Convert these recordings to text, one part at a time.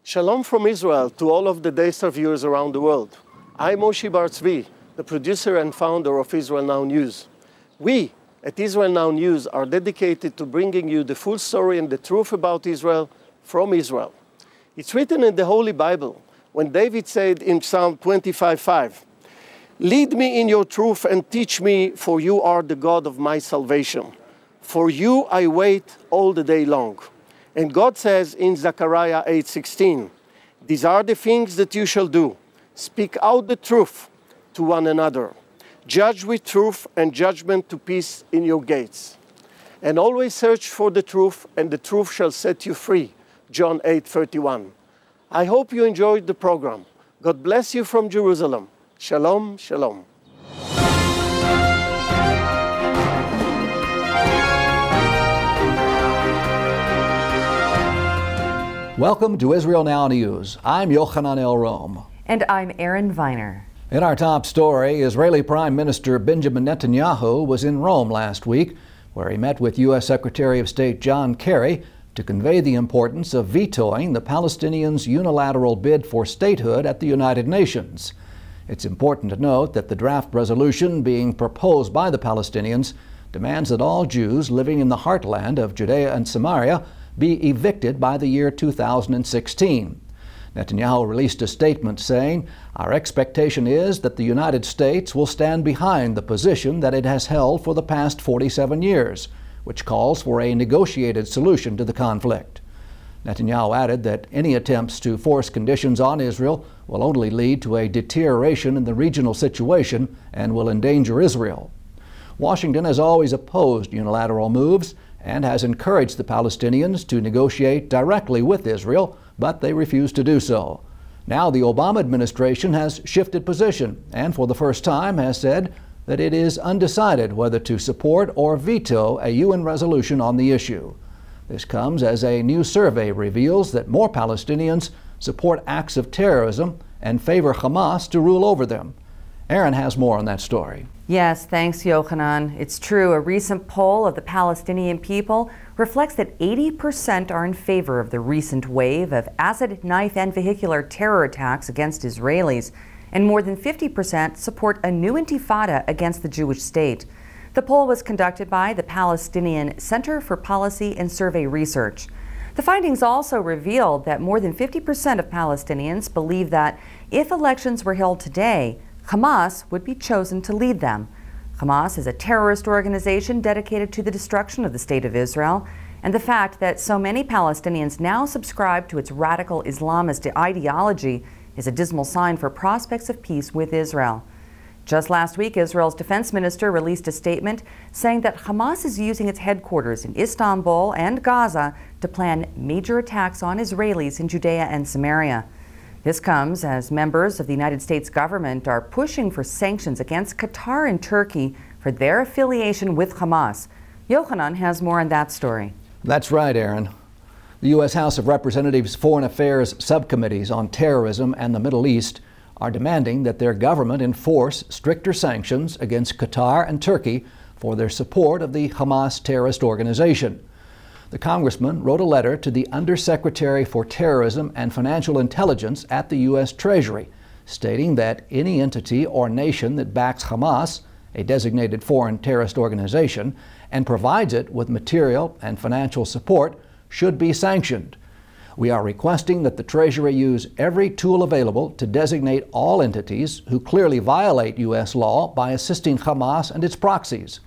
Shalom from Israel to all of the Daystar viewers around the world. I'm Moshe Bar Tzvi, the producer and founder of Israel Now News. We at Israel Now News are dedicated to bringing you the full story and the truth about Israel from Israel. It's written in the Holy Bible when David said in Psalm 25:5, "Lead me in your truth and teach me, for you are the God of my salvation. For you I wait all the day long." And God says in Zechariah 8:16, "These are the things that you shall do. Speak out the truth to one another. Judge with truth and judgment to peace in your gates. And always search for the truth, and the truth shall set you free." John 8:31. I hope you enjoyed the program. God bless you from Jerusalem. Shalom, shalom. Welcome to Israel Now News. I'm Yochanan El Rom. And I'm Aaron Viner. In our top story, Israeli Prime Minister Benjamin Netanyahu was in Rome last week, where he met with U.S. Secretary of State John Kerry to convey the importance of vetoing the Palestinians' unilateral bid for statehood at the United Nations. It's important to note that the draft resolution being proposed by the Palestinians demands that all Jews living in the heartland of Judea and Samaria be evicted by the year 2016. Netanyahu released a statement saying, "Our expectation is that the United States will stand behind the position that it has held for the past 47 years, which calls for a negotiated solution to the conflict." Netanyahu added that any attempts to force conditions on Israel will only lead to a deterioration in the regional situation and will endanger Israel. Washington has always opposed unilateral moves and has encouraged the Palestinians to negotiate directly with Israel, but they refuse to do so. Now the Obama administration has shifted position and for the first time has said that it is undecided whether to support or veto a UN resolution on the issue. This comes as a new survey reveals that more Palestinians support acts of terrorism and favor Hamas to rule over them. Aaron has more on that story. Yes, thanks, Yochanan. It's true. A recent poll of the Palestinian people reflects that 80% are in favor of the recent wave of acid, knife, and vehicular terror attacks against Israelis, and more than 50% support a new intifada against the Jewish state. The poll was conducted by the Palestinian Center for Policy and Survey Research. The findings also revealed that more than 50% of Palestinians believe that if elections were held today, Hamas would be chosen to lead them. Hamas is a terrorist organization dedicated to the destruction of the State of Israel, and the fact that so many Palestinians now subscribe to its radical Islamist ideology is a dismal sign for prospects of peace with Israel. Just last week, Israel's defense minister released a statement saying that Hamas is using its headquarters in Istanbul and Gaza to plan major attacks on Israelis in Judea and Samaria. This comes as members of the United States government are pushing for sanctions against Qatar and Turkey for their affiliation with Hamas. Yochanan has more on that story. That's right, Aaron. The U.S. House of Representatives Foreign Affairs subcommittees on terrorism and the Middle East are demanding that their government enforce stricter sanctions against Qatar and Turkey for their support of the Hamas terrorist organization. The congressman wrote a letter to the Undersecretary for Terrorism and Financial Intelligence at the U.S. Treasury, stating that any entity or nation that backs Hamas, a designated foreign terrorist organization, and provides it with material and financial support should be sanctioned. We are requesting that the Treasury use every tool available to designate all entities who clearly violate U.S. law by assisting Hamas and its proxies.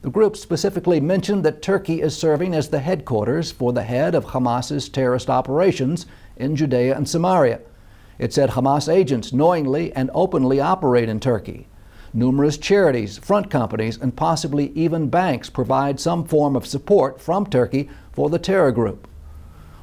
The group specifically mentioned that Turkey is serving as the headquarters for the head of Hamas's terrorist operations in Judea and Samaria. It said Hamas agents knowingly and openly operate in Turkey. Numerous charities, front companies, and possibly even banks provide some form of support from Turkey for the terror group.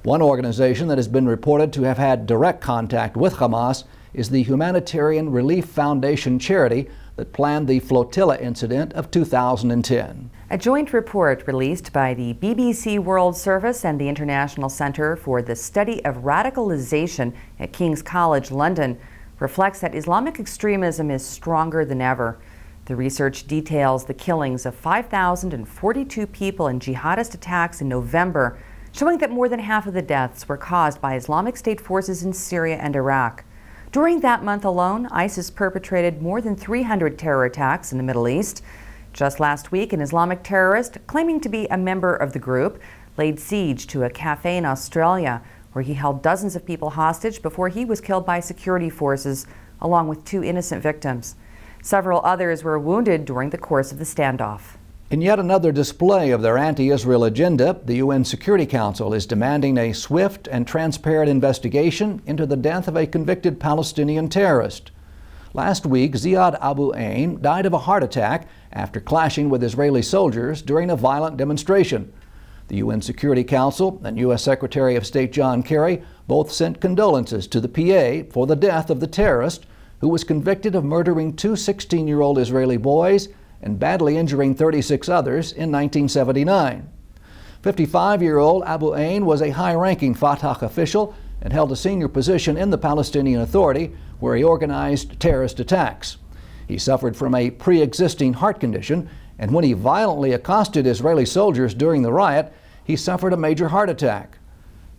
One organization that has been reported to have had direct contact with Hamas is the Humanitarian Relief Foundation charity that planned the flotilla incident of 2010. A joint report released by the BBC World Service and the International Centre for the Study of Radicalization at King's College London reflects that Islamic extremism is stronger than ever. The research details the killings of 5,042 people in jihadist attacks in November, showing that more than half of the deaths were caused by Islamic State forces in Syria and Iraq. During that month alone, ISIS perpetrated more than 300 terror attacks in the Middle East. Just last week, an Islamic terrorist claiming to be a member of the group laid siege to a cafe in Australia, where he held dozens of people hostage before he was killed by security forces, along with 2 innocent victims. Several others were wounded during the course of the standoff. In yet another display of their anti-Israel agenda, the UN Security Council is demanding a swift and transparent investigation into the death of a convicted Palestinian terrorist. Last week, Ziad Abu Ain died of a heart attack after clashing with Israeli soldiers during a violent demonstration. The UN Security Council and U.S. Secretary of State John Kerry both sent condolences to the PA for the death of the terrorist, who was convicted of murdering 2 16-year-old Israeli boys and badly injuring 36 others in 1979. 55-year-old Abu Ain was a high-ranking Fatah official and held a senior position in the Palestinian Authority, where he organized terrorist attacks. He suffered from a pre-existing heart condition, and when he violently accosted Israeli soldiers during the riot, he suffered a major heart attack.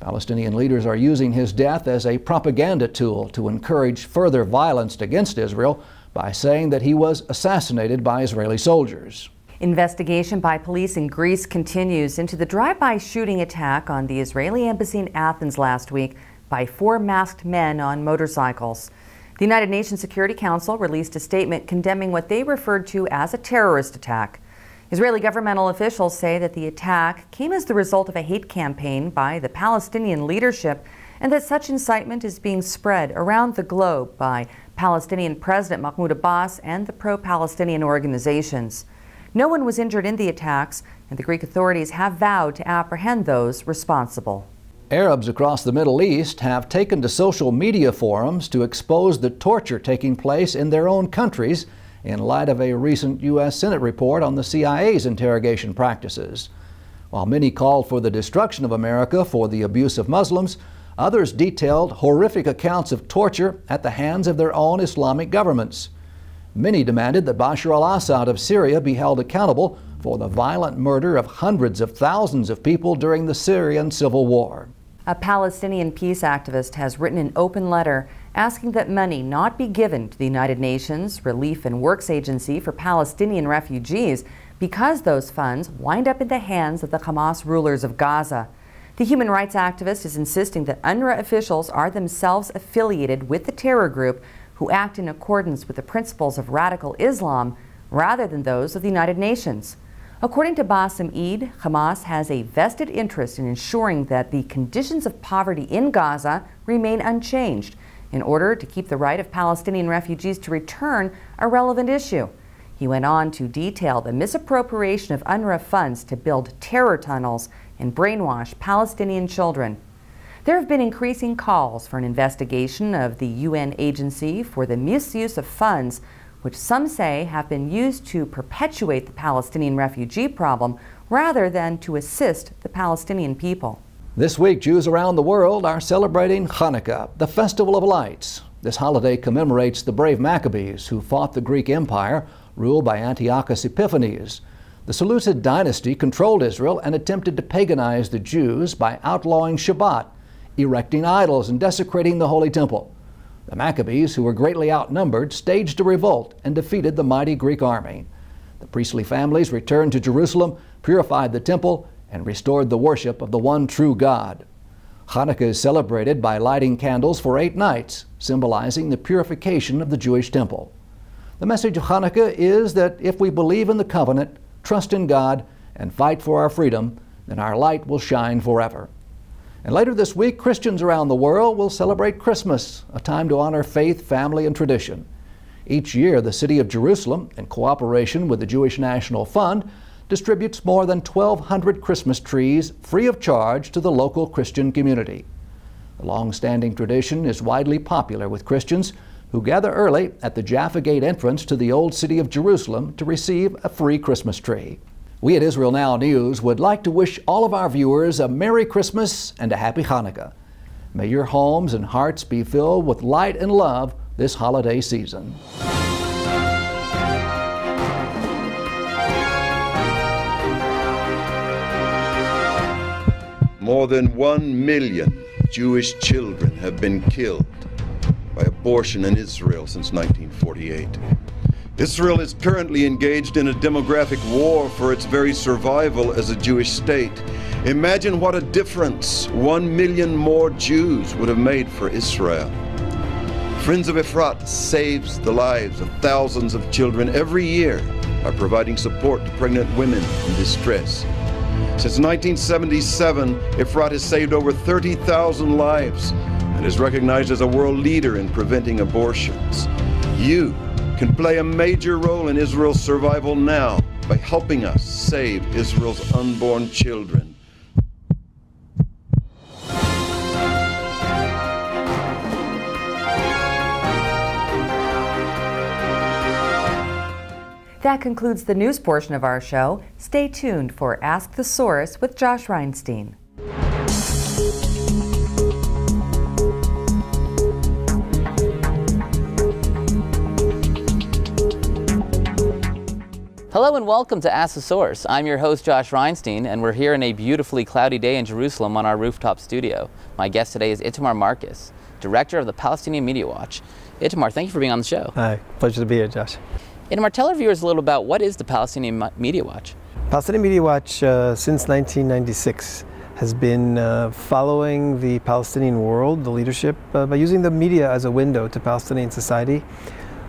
Palestinian leaders are using his death as a propaganda tool to encourage further violence against Israel by saying that he was assassinated by Israeli soldiers. Investigation by police in Greece continues into the drive-by shooting attack on the Israeli embassy in Athens last week by 4 masked men on motorcycles. The United Nations Security Council released a statement condemning what they referred to as a terrorist attack. Israeli governmental officials say that the attack came as the result of a hate campaign by the Palestinian leadership, and that such incitement is being spread around the globe by Palestinian President Mahmoud Abbas and the pro-Palestinian organizations. No one was injured in the attacks, and the Greek authorities have vowed to apprehend those responsible. Arabs across the Middle East have taken to social media forums to expose the torture taking place in their own countries in light of a recent U.S. Senate report on the CIA's interrogation practices. While many called for the destruction of America for the abuse of Muslims, others detailed horrific accounts of torture at the hands of their own Islamic governments. Many demanded that Bashar al-Assad of Syria be held accountable for the violent murder of hundreds of thousands of people during the Syrian civil war. A Palestinian peace activist has written an open letter asking that money not be given to the United Nations Relief and Works Agency for Palestinian refugees because those funds wind up in the hands of the Hamas rulers of Gaza. The human rights activist is insisting that UNRWA officials are themselves affiliated with the terror group who act in accordance with the principles of radical Islam rather than those of the United Nations. According to Bassem Eid, Hamas has a vested interest in ensuring that the conditions of poverty in Gaza remain unchanged in order to keep the right of Palestinian refugees to return a relevant issue. He went on to detail the misappropriation of UNRWA funds to build terror tunnels and brainwash Palestinian children. There have been increasing calls for an investigation of the UN agency for the misuse of funds, which some say have been used to perpetuate the Palestinian refugee problem rather than to assist the Palestinian people. This week, Jews around the world are celebrating Hanukkah, the Festival of Lights. This holiday commemorates the brave Maccabees who fought the Greek Empire, ruled by Antiochus Epiphanes. The Seleucid dynasty controlled Israel and attempted to paganize the Jews by outlawing Shabbat, erecting idols, and desecrating the Holy Temple. The Maccabees, who were greatly outnumbered, staged a revolt and defeated the mighty Greek army. The priestly families returned to Jerusalem, purified the temple, and restored the worship of the one true God. Hanukkah is celebrated by lighting candles for 8 nights, symbolizing the purification of the Jewish temple. The message of Hanukkah is that if we believe in the covenant, trust in God, and fight for our freedom, then our light will shine forever. And later this week, Christians around the world will celebrate Christmas, a time to honor faith, family, and tradition. Each year, the city of Jerusalem, in cooperation with the Jewish National Fund, distributes more than 1,200 Christmas trees free of charge to the local Christian community. The long-standing tradition is widely popular with Christians who gather early at the Jaffa Gate entrance to the Old City of Jerusalem to receive a free Christmas tree. We at Israel Now News would like to wish all of our viewers a Merry Christmas and a Happy Hanukkah. May your homes and hearts be filled with light and love this holiday season. more than 1 million Jewish children have been killed by abortion in Israel since 1948. Israel is currently engaged in a demographic war for its very survival as a Jewish state. Imagine what a difference 1 million more Jews would have made for Israel. Friends of Efrat saves the lives of thousands of children every year by providing support to pregnant women in distress. Since 1977, Efrat has saved over 30,000 lives and is recognized as a world leader in preventing abortions. You can play a major role in Israel's survival now by helping us save Israel's unborn children. That concludes the news portion of our show. Stay tuned for Ask the Source with Josh Reinstein. Hello and welcome to Ask the Source. I'm your host Josh Reinstein, and we're here on a beautifully cloudy day in Jerusalem on our rooftop studio. My guest today is Itamar Marcus, director of the Palestinian Media Watch. Itamar, thank you for being on the show. Hi, pleasure to be here, Josh. Itamar, tell our viewers a little about what is the Palestinian Media Watch? Palestinian Media Watch, since 1996, has been following the Palestinian world, the leadership, by using the media as a window to Palestinian society.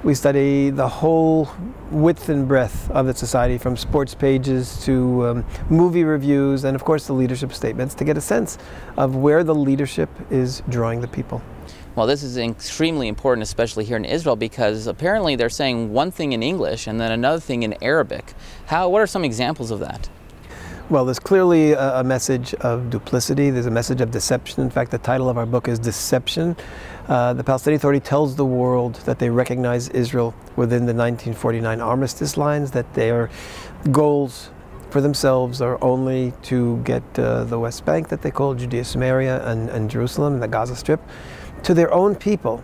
We study the whole width and breadth of the society, from sports pages to movie reviews and, of course, the leadership statements, to get a sense of where the leadership is drawing the people. Well, this is extremely important, especially here in Israel, because apparently they're saying one thing in English and then another thing in Arabic. What are some examples of that? Well, there's clearly a message of duplicity. There's a message of deception. In fact, the title of our book is Deception. The Palestinian Authority tells the world that they recognize Israel within the 1949 armistice lines, that their goals for themselves are only to get the West Bank, that they call Judea Samaria, and Jerusalem and the Gaza Strip. To their own people,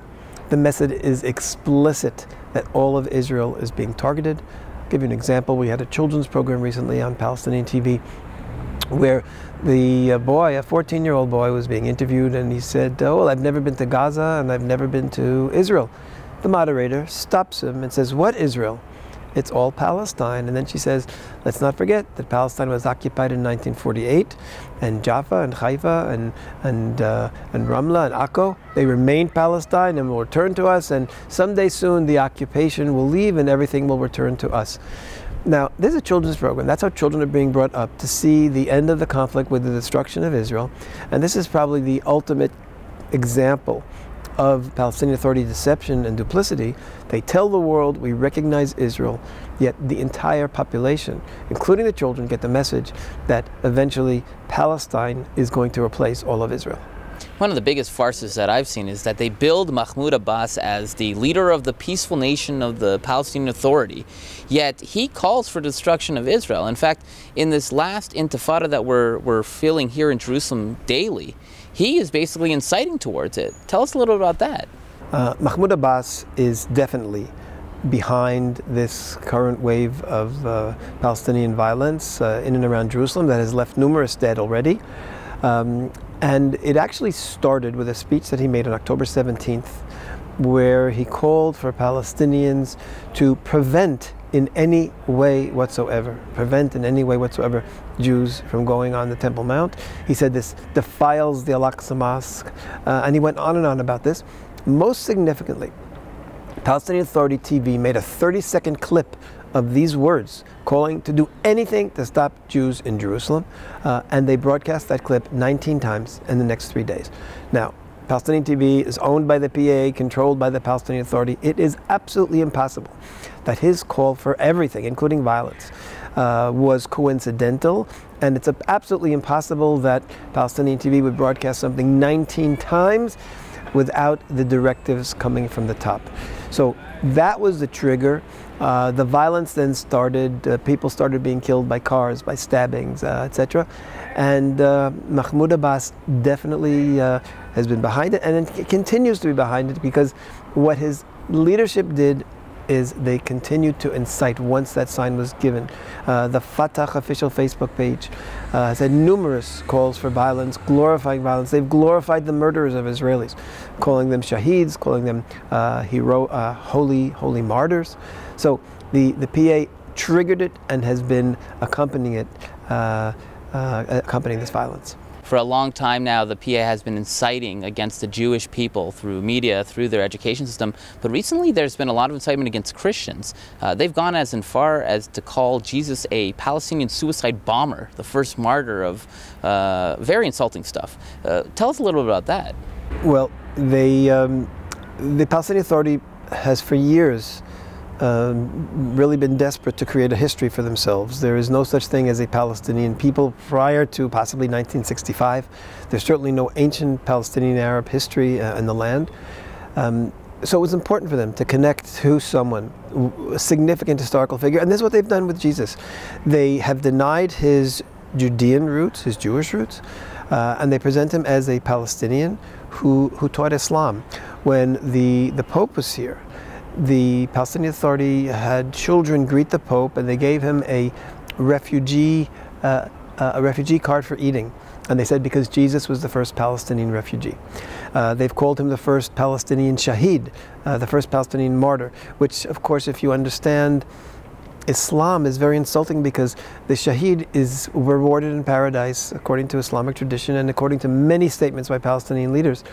the message is explicit that all of Israel is being targeted. I'll give you an example. We had a children's program recently on Palestinian TV where the boy, a 14-year-old boy, was being interviewed, and he said, "Oh, well, I've never been to Gaza and I've never been to Israel." The moderator stops him and says, "What Israel? It's all Palestine." And then she says, "Let's not forget that Palestine was occupied in 1948, and Jaffa and Haifa and Ramla and Akko, they remained Palestine and will return to us, and someday soon the occupation will leave and everything will return to us." Now, this is a children's program. That's how children are being brought up, to see the end of the conflict with the destruction of Israel. And this is probably the ultimate example of Palestinian Authority deception and duplicity. They tell the world, we recognize Israel, yet the entire population, including the children, get the message that eventually Palestine is going to replace all of Israel. One of the biggest farces that I've seen is that they build Mahmoud Abbas as the leader of the peaceful nation of the Palestinian Authority, yet he calls for destruction of Israel. In fact, in this last intifada that we're feeling here in Jerusalem daily, he is basically inciting towards it. Tell us a little about that. Mahmoud Abbas is definitely behind this current wave of Palestinian violence in and around Jerusalem that has left numerous dead already. And it actually started with a speech that he made on October 17th, where he called for Palestinians to prevent in any way whatsoever Jews from going on the Temple Mount. He said this defiles the Al-Aqsa Mosque, and he went on and on about this. Most significantly, Palestinian Authority TV made a 30-second clip of these words, calling to do anything to stop Jews in Jerusalem, and they broadcast that clip 19 times in the next 3 days. Now, Palestinian TV is owned by the PA, controlled by the Palestinian Authority. It is absolutely impossible that his call for everything, including violence, was coincidental, and it's absolutely impossible that Palestinian TV would broadcast something 19 times without the directives coming from the top. So that was the trigger. The violence then started. People started being killed by cars, by stabbings, etc. And Mahmoud Abbas definitely has been behind it, and it continues to be behind it, because what his leadership did is they continued to incite once that sign was given. The Fatah official Facebook page has had numerous calls for violence, glorifying violence. They've glorified the murderers of Israelis, calling them shaheeds, calling them holy martyrs. So the PA triggered it and has been accompanying this violence. For a long time now, the PA has been inciting against the Jewish people through media, through their education system. But recently, there's been a lot of incitement against Christians. They've gone as far as to call Jesus a Palestinian suicide bomber, the first martyr of very insulting stuff. Tell us a little bit about that. Well, the Palestinian Authority has for years really been desperate to create a history for themselves. There is no such thing as a Palestinian people prior to possibly 1965. There's certainly no ancient Palestinian Arab history in the land. So it was important for them to connect to someone, a significant historical figure, and this is what they've done with Jesus. They have denied his Judean roots, his Jewish roots, and they present him as a Palestinian who taught Islam. When the Pope was here, the Palestinian Authority had children greet the Pope, and they gave him a refugee card for eating. And they said because Jesus was the first Palestinian refugee. They've called him the first Palestinian shaheed, the first Palestinian martyr, which, of course, if you understand Islam, is very insulting, because the shaheed is rewarded in paradise according to Islamic tradition and according to many statements by Palestinian leaders.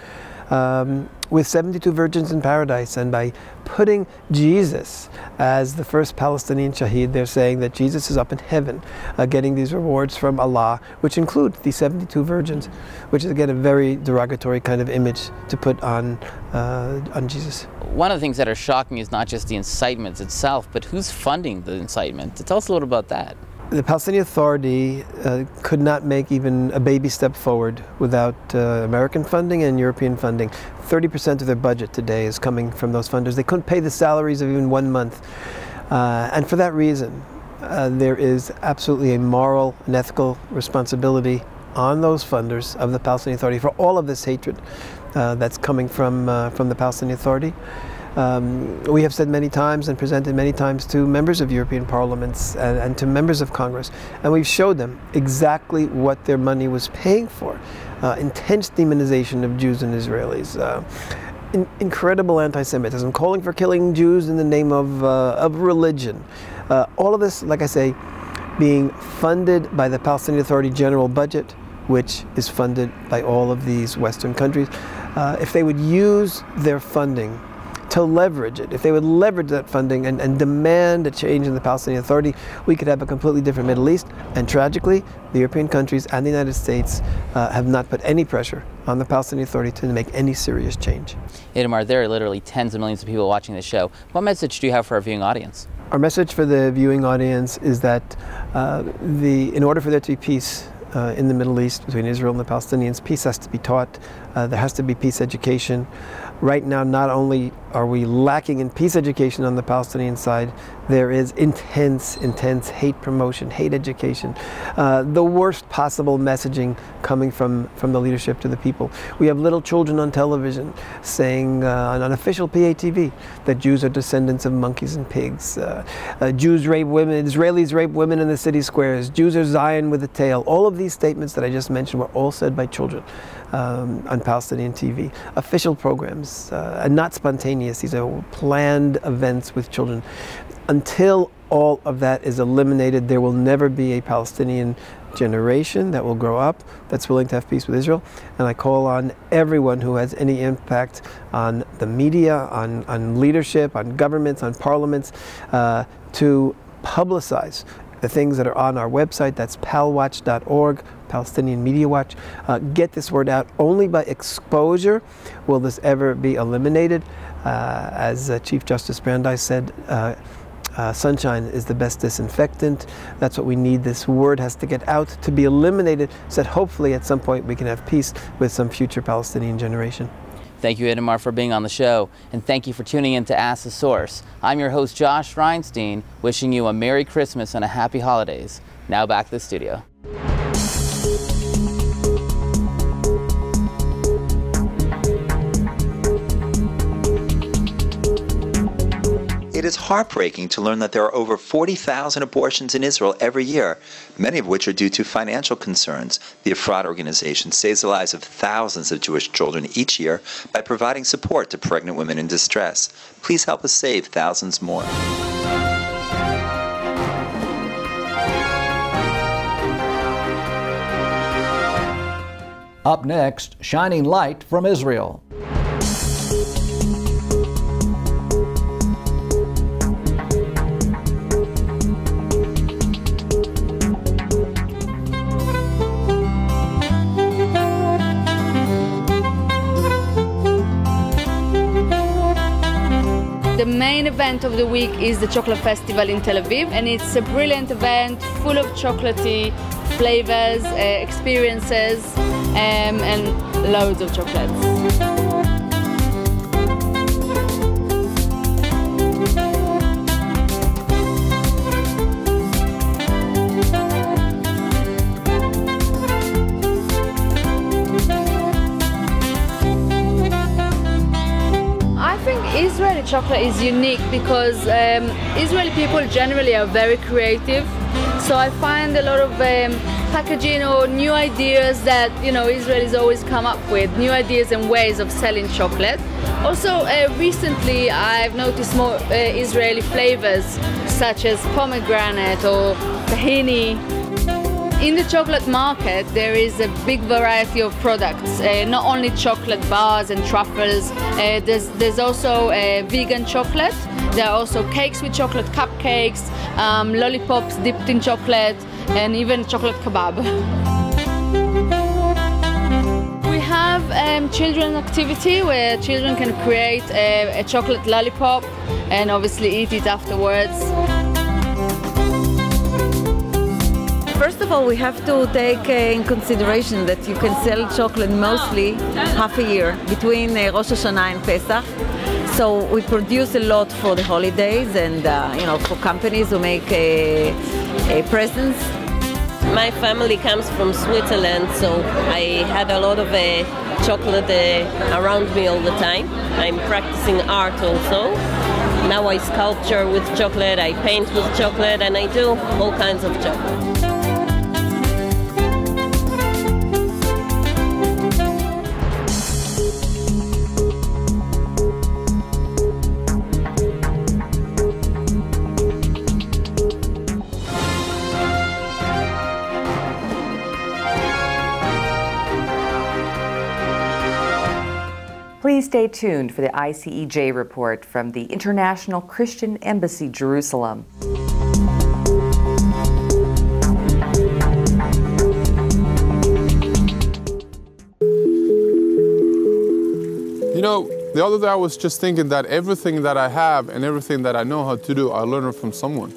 With 72 virgins in paradise, and by putting Jesus as the first Palestinian shaheed, they're saying that Jesus is up in heaven getting these rewards from Allah, which include the 72 virgins, which is again a very derogatory kind of image to put on Jesus. One of the things that are shocking is not just the incitement itself, but who's funding the incitement. Tell us a little about that. The Palestinian Authority could not make even a baby step forward without American funding and European funding. 30% of their budget today is coming from those funders. They couldn't pay the salaries of even 1 month. And for that reason, there is absolutely a moral and ethical responsibility on those funders of the Palestinian Authority for all of this hatred that's coming from the Palestinian Authority. We have said many times and presented many times to members of European parliaments and to members of Congress, and we've showed them exactly what their money was paying for. Intense demonization of Jews and Israelis, incredible anti-Semitism, calling for killing Jews in the name of religion. All of this, like I say, being funded by the Palestinian Authority general budget, which is funded by all of these Western countries. If they would use their funding to leverage it, if they would leverage that funding and demand a change in the Palestinian Authority, we could have a completely different Middle East. And tragically, the European countries and the United States have not put any pressure on the Palestinian Authority to make any serious change. Itamar, there are literally tens of millions of people watching this show. What message do you have for our viewing audience? Our message for the viewing audience is that in order for there to be peace in the Middle East between Israel and the Palestinians, peace has to be taught. There has to be peace education. Right now, not only are we lacking in peace education on the Palestinian side, there is intense hate promotion, hate education, the worst possible messaging coming from the leadership to the people. We have little children on television saying on official PA TV that Jews are descendants of monkeys and pigs. Jews rape women, Israelis rape women in the city squares, Jews are Zion with a tail. All of these statements that I just mentioned were all said by children on Palestinian TV. Official programs, and not spontaneous. These are planned events with children. Until all of that is eliminated, there will never be a Palestinian generation that will grow up that's willing to have peace with Israel. And I call on everyone who has any impact on the media, on leadership, on governments, on parliaments, to publicize the things that are on our website. That's palwatch.org, Palestinian Media Watch. Get this word out. Only by exposure will this ever be eliminated. As Chief Justice Brandeis said, sunshine is the best disinfectant. That's what we need. This word has to get out to be eliminated, so that hopefully at some point we can have peace with some future Palestinian generation. Thank you, Itamar, for being on the show, and thank you for tuning in to Ask the Source. I'm your host, Josh Reinstein, wishing you a Merry Christmas and a Happy Holidays. Now back to the studio. It is heartbreaking to learn that there are over 40,000 abortions in Israel every year, many of which are due to financial concerns. The Efrat organization saves the lives of thousands of Jewish children each year by providing support to pregnant women in distress. Please help us save thousands more. Up next, shining light from Israel. The main event of the week is the Chocolate Festival in Tel Aviv, and it's a brilliant event full of chocolatey flavors, experiences, and loads of chocolates. Israeli chocolate is unique because Israeli people generally are very creative. So I find a lot of packaging or new ideas that Israelis always come up with, new ideas and ways of selling chocolate. Also, recently I've noticed more Israeli flavors such as pomegranate or tahini. In the chocolate market, there is a big variety of products, not only chocolate bars and truffles. There's also vegan chocolate. There are also cakes with chocolate, cupcakes, lollipops dipped in chocolate, and even chocolate kebab. We have children's activity where children can create a chocolate lollipop and obviously eat it afterwards. First of all, we have to take in consideration that you can sell chocolate mostly half a year between Rosh Hashanah and Pesach. So we produce a lot for the holidays and for companies who make presents. My family comes from Switzerland, so I had a lot of chocolate around me all the time. I'm practicing art also. Now I sculpture with chocolate, I paint with chocolate, and I do all kinds of chocolate. Please stay tuned for the ICEJ report from the International Christian Embassy, Jerusalem. The other day I was just thinking that everything that I have and everything that I know how to do, I learned it from someone.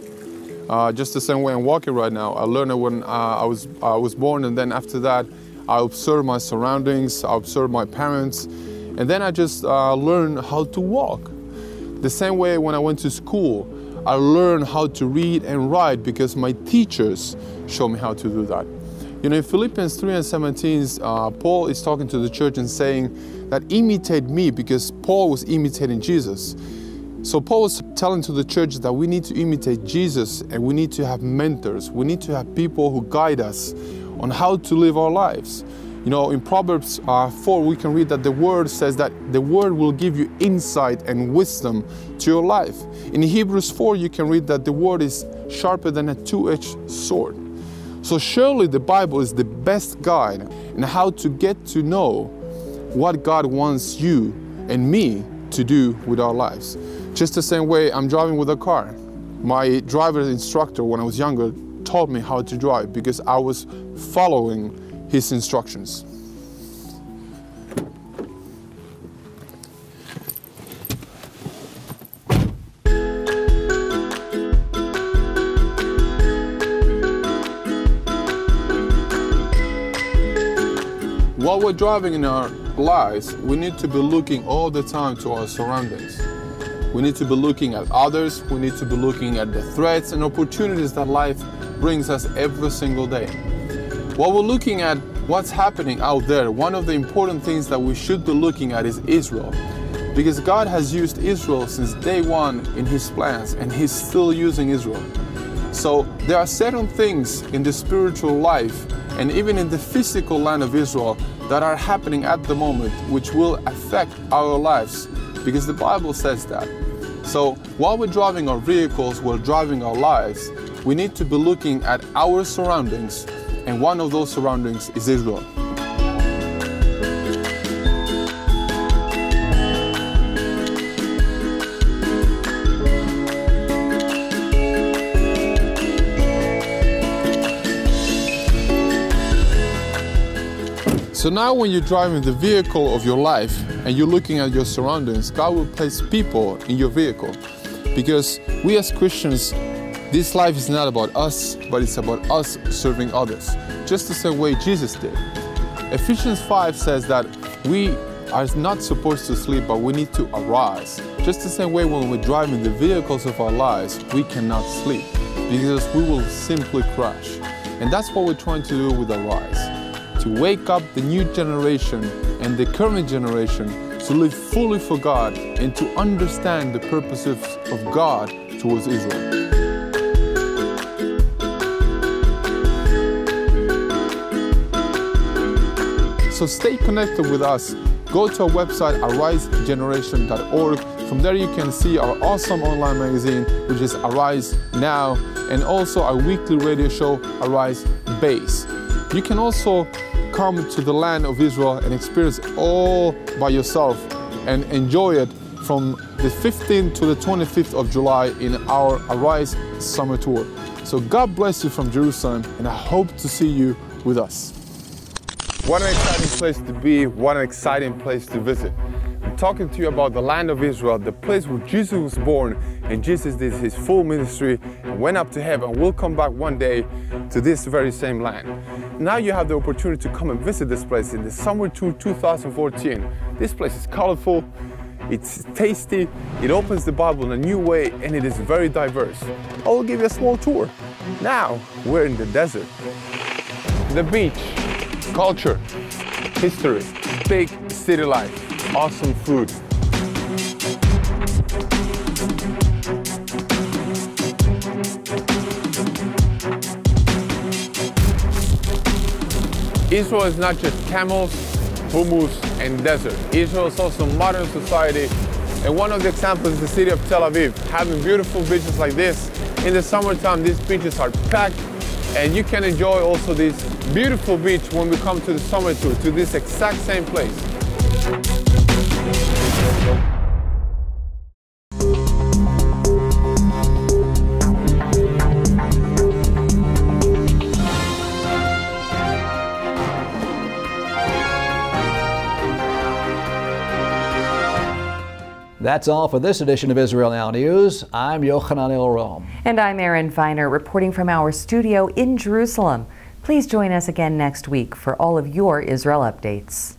Just the same way I'm walking right now. I learned it when I was born, and then after that, I observed my surroundings, I observed my parents, and then I just learned how to walk. The same way when I went to school, I learned how to read and write because my teachers showed me how to do that. In Philippians 3:17, Paul is talking to the church and saying that imitate me, because Paul was imitating Jesus. So Paul was telling to the church that we need to imitate Jesus, and we need to have mentors. We need to have people who guide us on how to live our lives. In Proverbs 4, we can read that the Word says that the Word will give you insight and wisdom to your life. In Hebrews 4, you can read that the Word is sharper than a two-edged sword. So surely the Bible is the best guide in how to get to know what God wants you and me to do with our lives. Just the same way I'm driving with a car. My driver's instructor when I was younger taught me how to drive because I was following his instructions. While we're driving in our lives, we need to be looking all the time to our surroundings. We need to be looking at others. We need to be looking at the threats and opportunities that life brings us every single day. While we're looking at what's happening out there, one of the important things that we should be looking at is Israel. because God has used Israel since day one in His plans, and He's still using Israel. So there are certain things in the spiritual life and even in the physical land of Israel that are happening at the moment which will affect our lives, because the Bible says that. So while we're driving our vehicles, we're driving our lives, we need to be looking at our surroundings, and one of those surroundings is Israel. So now when you're driving the vehicle of your life and you're looking at your surroundings, God will place people in your vehicle. Because we as Christians, this life is not about us, but it's about us serving others, just the same way Jesus did. Ephesians 5 says that we are not supposed to sleep, but we need to arise. Just the same way when we're driving the vehicles of our lives, we cannot sleep, because we will simply crash. And that's what we're trying to do with Arise. To wake up the new generation and the current generation to live fully for God and to understand the purposes of God towards Israel. So stay connected with us. Go to our website, arisegeneration.org. From there you can see our awesome online magazine, which is Arise Now, and also our weekly radio show, Arise Base. You can also come to the land of Israel and experience it all by yourself and enjoy it from the 15th to the 25th of July in our Arise Summer Tour. So God bless you from Jerusalem, and I hope to see you with us. What an exciting place to be, what an exciting place to visit. I'm talking to you about the land of Israel, the place where Jesus was born, and Jesus did His full ministry and went up to heaven. We'll come back one day to this very same land. Now you have the opportunity to come and visit this place in the Summer Tour 2014. This place is colorful, it's tasty, it opens the Bible in a new way, and it is very diverse. I will give you a small tour. Now we're in the desert. The beach, culture, history, big city life, awesome food. Israel is not just camels, hummus, and desert. Israel is also modern society, and one of the examples is the city of Tel Aviv, having beautiful beaches like this. In the summertime, these beaches are packed, and you can enjoy also this beautiful beach when we come to the summer tour, to this exact same place. That's all for this edition of Israel Now News. I'm Yochanan El-Rom. And I'm Erin Feiner, reporting from our studio in Jerusalem. Please join us again next week for all of your Israel updates.